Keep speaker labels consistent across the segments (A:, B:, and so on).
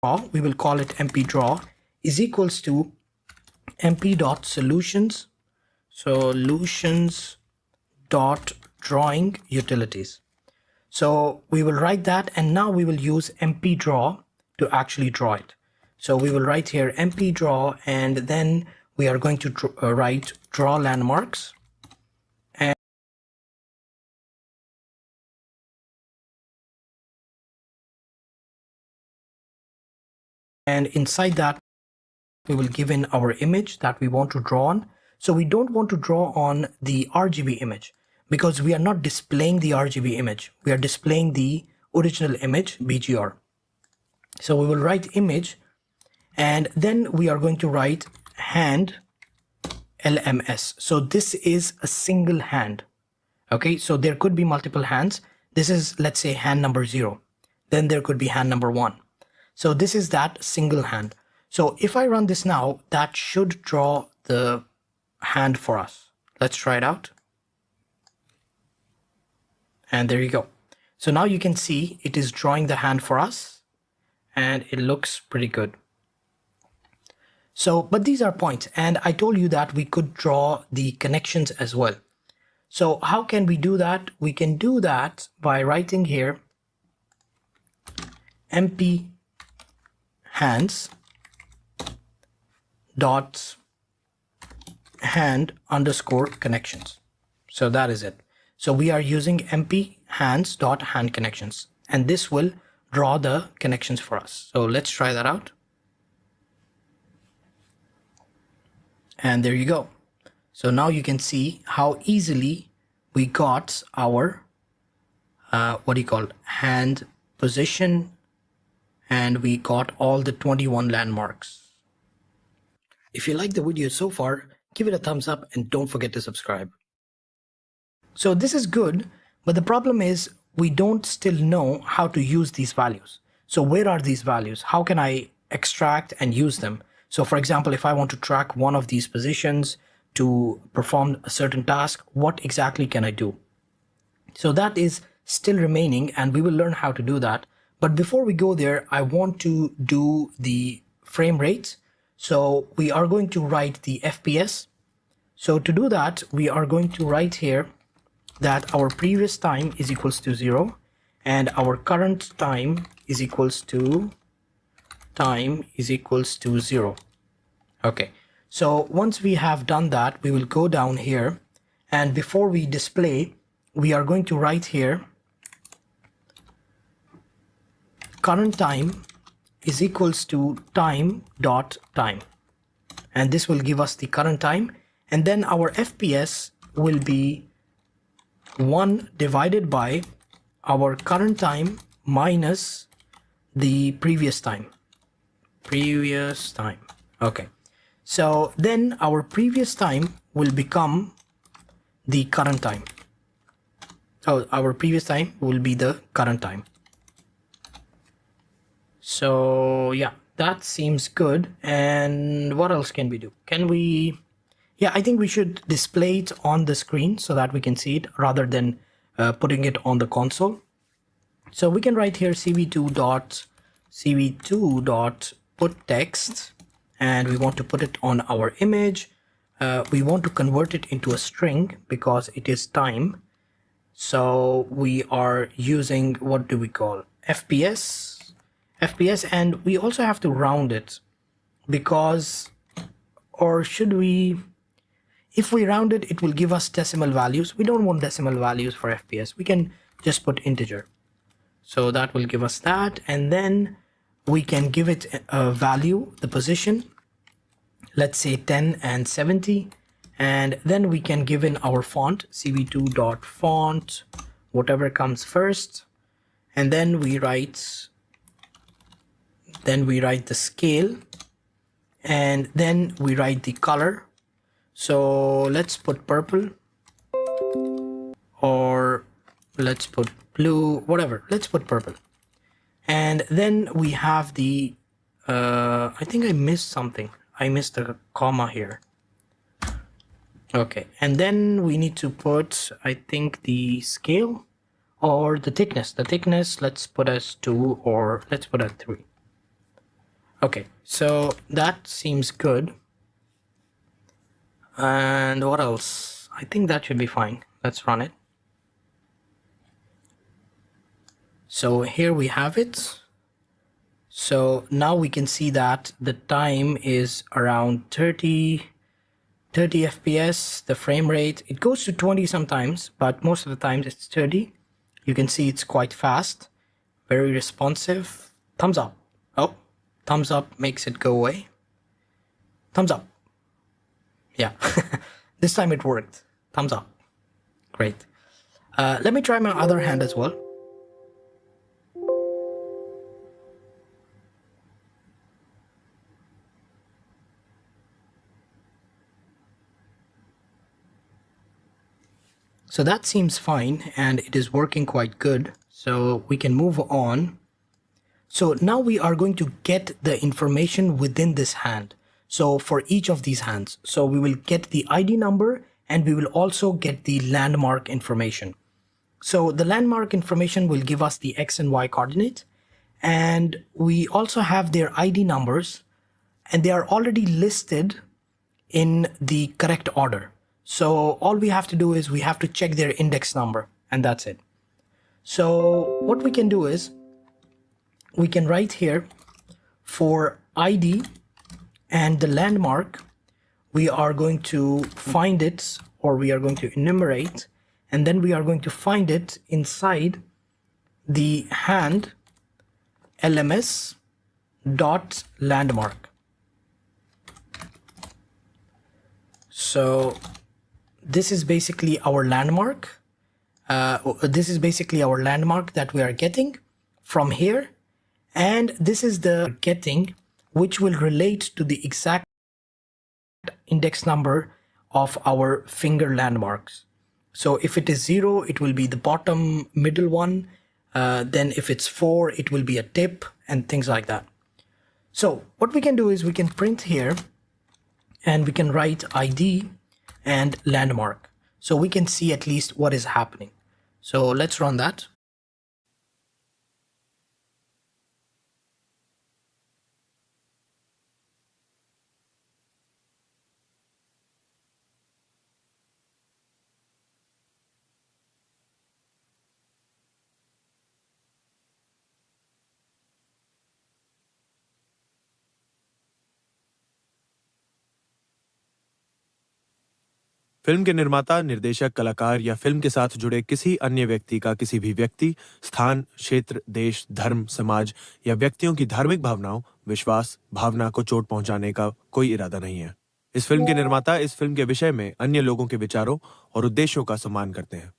A: we will call it mp_draw, is equals to mp.solutions, solutions.drawing utilities. So we will write that, and now we will use mp_draw to actually draw it. So we will write here mp_draw, and then we are going to write draw landmarks. And inside that, we will give in our image that we want to draw on. So we don't want to draw on the RGB image because we are not displaying the RGB image. We are displaying the original image, BGR. So we will write image, and then we are going to write hand LMS. So this is a single hand. Okay, so there could be multiple hands. This is, let's say, hand number 0. Then there could be hand number 1. So this is that single hand. So if I run this now, that should draw the hand for us. Let's try it out. And there you go. So now you can see it is drawing the hand for us, and it looks pretty good. So, but these are points, and I told you that we could draw the connections as well. So how can we do that? We can do that by writing here mp hands dot hand underscore connections. So that is it. So we are using mp hands dot hand connections, and this will draw the connections for us. So let's try that out. And there you go. So now you can see how easily we got our hand position, and we got all the 21 landmarks. If you like the video so far, give it a thumbs up and don't forget to subscribe. So this is good, but the problem is we don't still know how to use these values. So where are these values? How can I extract and use them? So for example, if I want to track one of these positions to perform a certain task, what exactly can I do? So that is still remaining, and we will learn how to do that. But before we go there, I want to do the frame rate. So we are going to write the FPS. So to do that, we are going to write here that our previous time is equals to 0, and our current time is equals to 0. Okay, so once we have done that, we will go down here, and before we display, we are going to write here current time is equals to time dot time, and this will give us the current time, and then our FPS will be 1 divided by our current time minus the previous time. Okay, so then our previous time will become the current time. So our previous time will be the current time. So yeah, that seems good. And what else can we do? Can we, yeah, I think we should display it on the screen so that we can see it rather than putting it on the console. So we can write here cv2.put text, and we want to put it on our image. We want to convert it into a string because it is time. So we are using, what do we call, FPS, and we also have to round it because, or should we, if we round it, it will give us decimal values. We don't want decimal values for FPS. We can just put integer. So that will give us that, and then we can give it a value, the position, let's say 10 and 70, and then we can give in our font, cv2.font, whatever comes first, and then we write the scale, and then we write the color. So let's put purple, or let's put blue, whatever, let's put purple. And then we have the I think I missed something. I missed a comma here. Okay, and then we need to put, I think, the scale or the thickness. The thickness, let's put as 2, or let's put as 3. Okay, so that seems good. And what else? I think that should be fine. Let's run it. So here we have it. So now we can see that the time is around 30 FPS, the frame rate. It goes to 20 sometimes, but most of the times it's 30. You can see it's quite fast, very responsive. Thumbs up. Oh, thumbs up makes it go away. Thumbs up. Yeah, this time it worked. Thumbs up. Great. Let me try my other hand as well. So that seems fine and it is working quite good. So we can move on. So now we are going to get the information within this hand. So for each of these hands, so we will get the ID number and we will also get the landmark information. So the landmark information will give us the X and Y coordinate, and we also have their ID numbers, and they are already listed in the correct order. So all we have to do is we have to check their index number, and that's it. So what we can do is we can write here for ID and the landmark, we are going to find it, or we are going to enumerate, and then we are going to find it inside the hand LMS dot landmark. So this is basically our landmark. This is basically our landmark that we are getting from here, and this is the getting which will relate to the exact index number of our finger landmarks. So if it is 0, it will be the bottom middle one. Then if it's 4, it will be a tip, and things like that. So what we can do is we can print here and we can write ID and landmark. So we can see at least what is happening. So let's run that.
B: Film के निर्माता, निर्देशक, कलाकार या film के साथ जुड़े किसी अन्य व्यक्ति का किसी भी व्यक्ति, स्थान, क्षेत्र, देश, धर्म, समाज या व्यक्तियों की धार्मिक भावनाओं, विश्वास, भावना को चोट पहुंचाने का कोई इरादा नहीं है। इस फिल्म के निर्माता इस फिल्म के विषय में अन्य लोगों के विचारों और उद्देश्यों का सम्मान करते हैं।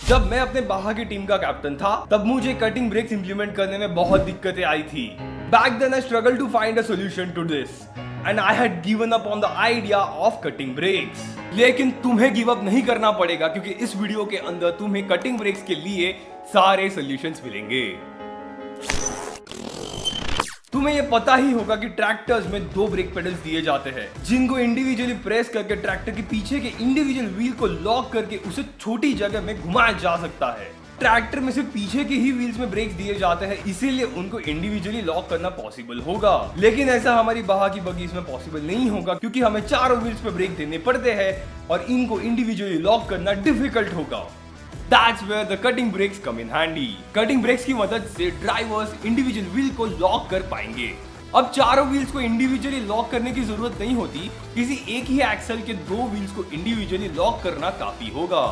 C: जब मैं अपने बाहा की टीम का कैप्टन था, तब मुझे कटिंग ब्रेक्स इंप्लीमेंट करने में बहुत दिक्कतें आई थी। Back then I struggled to find a solution to this, and I had given up on the idea of cutting brakes. लेकिन तुम्हें गिव अप नहीं करना पड़ेगा, क्योंकि इस वीडियो के अंदर तुम्हें कटिंग ब्रेक्स के लिए सारे सॉल्यूशंस मिलेंगे। तुम्हें ये पता ही होगा कि ट्रैक्टर्स में 2 ब्रेक पेडल्स दिए जाते हैं, जिनको इंडिविजुअली प्रेस करके ट्रैक्टर के पीछे के इंडिविजुअल व्हील को लॉक करके उसे छोटी जगह में घुमाया जा सकता है। ट्रैक्टर में सिर्फ पीछे के ही व्हील्स में ब्रेक दिए जाते हैं, इसीलिए उनको इंडिविजुअली लॉक करना पॉसिबल होगा। लेकिन ऐसा हमारी बाहा की बगीज में पॉसिबल नहीं होगा, क्योंकि हमें चारों व्हील्स पे ब्रेक देने पड़ते हैं और इनको इंडिविजुअली लॉक करना डिफिकल्ट होगा। That's where the cutting brakes come in handy. Cutting brakes की मदद से ड्राइवर्स इंडिविजुअल व्हील को लॉक कर पाएंगे। अब चारों व्हील्स को इंडिविजुअली लॉक करने की जरूरत नहीं होती, किसी एक ही एक्सल के दो व्हील्स को इंडिविजुअली लॉक करना काफी होगा।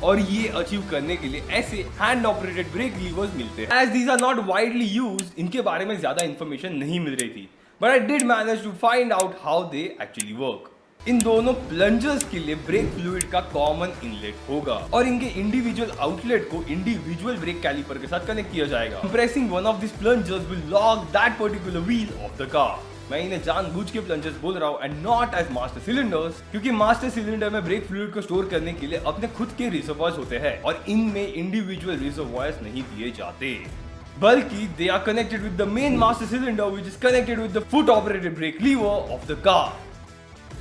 C: और ये अचीव करने के लिए ऐसे हैंड ऑपरेटेड ब्रेक लीवर्स मिलते हैं। As these are not widely used, इनके बारे में ज्यादा इंफॉर्मेशन नहीं मिल रही थी, but I did manage to find out how they actually work. इन दोनों प्लंजर्स के लिए ब्रेक फ्लूइड का कॉमन इनलेट होगा और इनके इंडिविजुअल आउटलेट को इंडिविजुअल ब्रेक कैलिपर के साथ कनेक्ट किया जाएगा। Pressing one of this plungers will lock that particular wheel of the car. मैं इन्हें जानबूझ के प्लंजर्स बोल रहा हूं and not as master cylinders, क्योंकि मास्टर सिलेंडर में ब्रेक फ्लूइड को स्टोर करने के लिए अपने खुद के रिजर्वॉयर्स होते हैं और इनमें इंडिविजुअल रिजर्वॉयर्स नहीं दिए जाते, बल्कि they are connected with the main master cylinder which is connected with the foot operated brake lever of the car.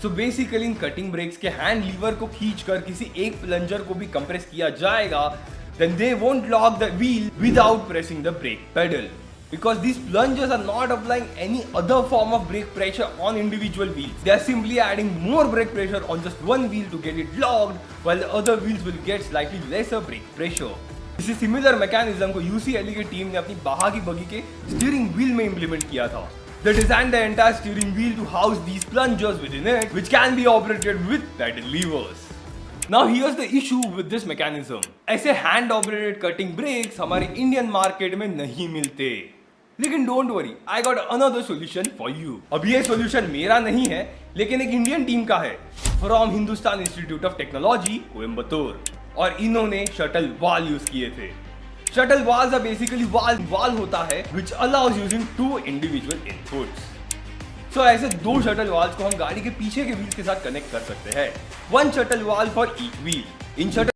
C: So basically in cutting brakes के हैंड लीवर को खींचकर किसी एक प्लंजर को भी कंप्रेस किया जाएगा, then they won't lock the wheel without pressing the brake pedal, because these plungers are not applying any other form of brake pressure on individual wheels. They are simply adding more brake pressure on just one wheel to get it locked, while the other wheels will get slightly lesser brake pressure. इसी similar mechanism को UCLE की team ने अपनी बाहा की बगी के steering wheel में इंप्लीमेंट किया था। They designed the entire steering wheel to house these plungers within it, which can be operated with pedal levers. Now here's the issue with this mechanism. ऐसे hand operated cutting brakes हमारे Indian market में नहीं मिलते। लेकिन don't worry, I got another solution for you. अब ये solution मेरा नहीं है, लेकिन एक इंडियन टीम का है, from Hindustan institute of technology Coimbatore, और इन्होंने शटल वाल यूज किए थे। शटल वाल्स आर बेसिकली वाल होता है which allows using two individual inputs. So ऐसे दो शटल वाल्स को हम गाड़ी के पीछे के व्हील के साथ कनेक्ट कर सकते हैं, one शटल वाल for each wheel। In shuttle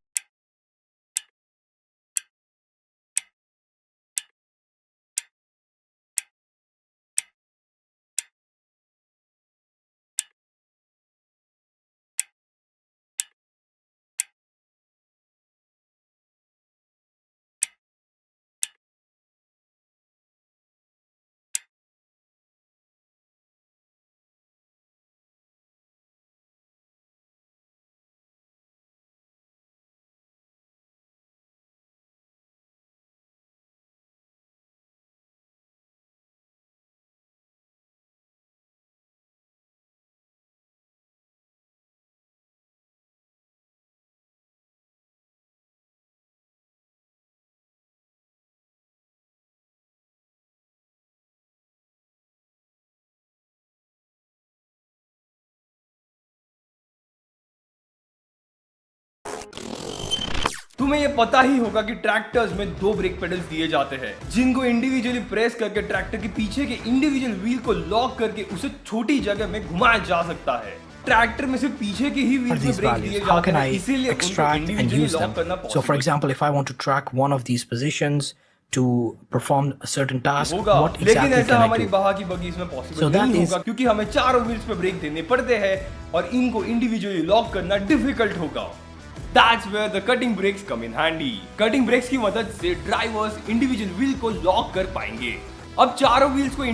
C: तुम्हें ये पता ही होगा कि ट्रैक्टर्स में दो ब्रेक पेडल्स दिए जाते हैं, जिनको इंडिविजुअली प्रेस करके ट्रैक्टर के पीछे के इंडिविजुअल व्हील को लॉक करके उसे छोटी जगह में घुमाया जा सकता है। ट्रैक्टर में सिर्फ पीछे के ही व्हील में ब्रेक दिए जाते हैं, इसीलिए उनको इंडिविजुअली लॉक करना possible.
A: So for example, if I want to track one of these positions to perform a certain task, what exactly
C: लेकिन ऐसा
A: can I
C: हमारी
A: do?
C: बाहा की बगी इसमें पॉसिबल
A: So that
C: नहीं
A: is-
C: होगा, क्योंकि हमें चारों व्हील्स पे ब्रेक देने पड़ते हैं और इनको इंडिविजुअली लॉक करना डिफिकल्ट होगा। That's where the cutting brakes come in handy. Cutting brakes की मदद से ड्राइवर्स इंडिविजुअल व्हील को लॉक कर पाएंगे। अब चारों व्हील्स को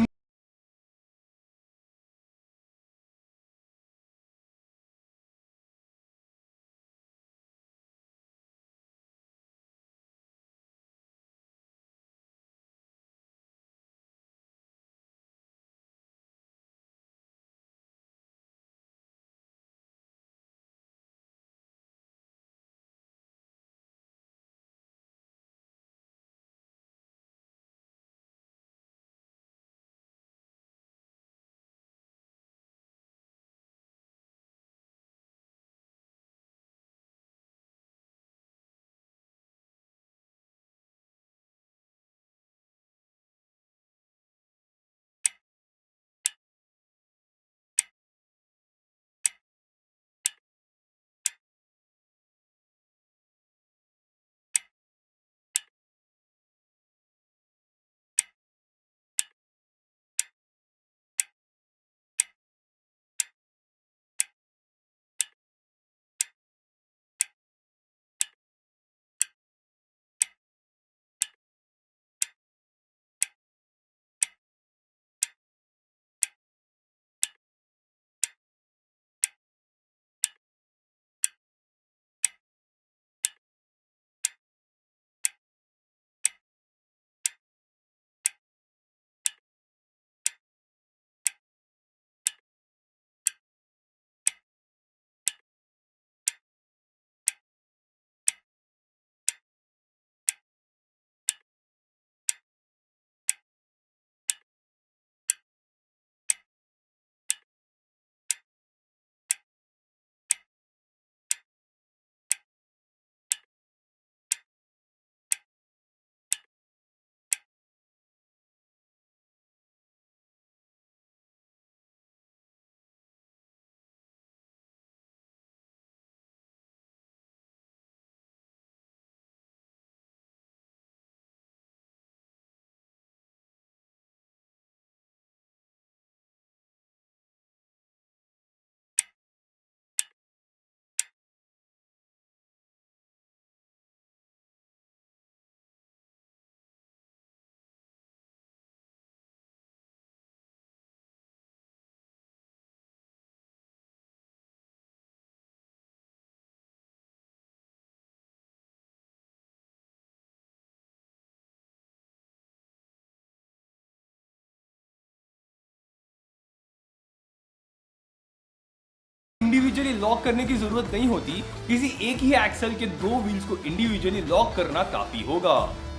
C: इंडिविजुअली लॉक करने की जरूरत नहीं होती, किसी एक ही एक्सल के दो व्हील्स को इंडिविजुअली लॉक करना काफी होगा।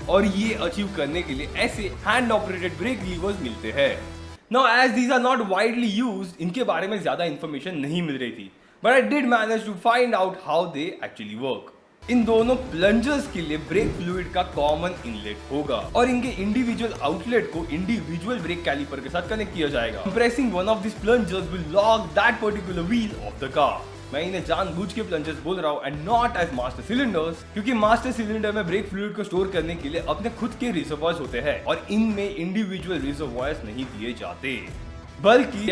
C: और ये अचीव करने के लिए ऐसे हैंड ऑपरेटेड ब्रेक लीवर्स मिलते हैं। Now as these are not widely used, इनके बारे में ज्यादा इंफॉर्मेशन नहीं मिल रही थी, but I did manage to find out how they actually work. इन दोनों प्लंजर्स के लिए ब्रेक फ्लूइड का कॉमन इनलेट होगा और इनके इंडिविजुअल आउटलेट को इंडिविजुअल ब्रेक कैलिपर के साथ कनेक्ट किया जाएगा। Pressing one of this plungers will lock that particular wheel of the car. मैं इन्हें जानबूझ के प्लंजर्स बोल रहा हूँ and not as master cylinders, क्योंकि मास्टर सिलेंडर में ब्रेक फ्लूइड को स्टोर करने के लिए अपने खुद के रिजर्वॉयर्स होते हैं और इनमें इंडिविजुअल रिजर्वॉयर्स नहीं दिए जाते, बल्कि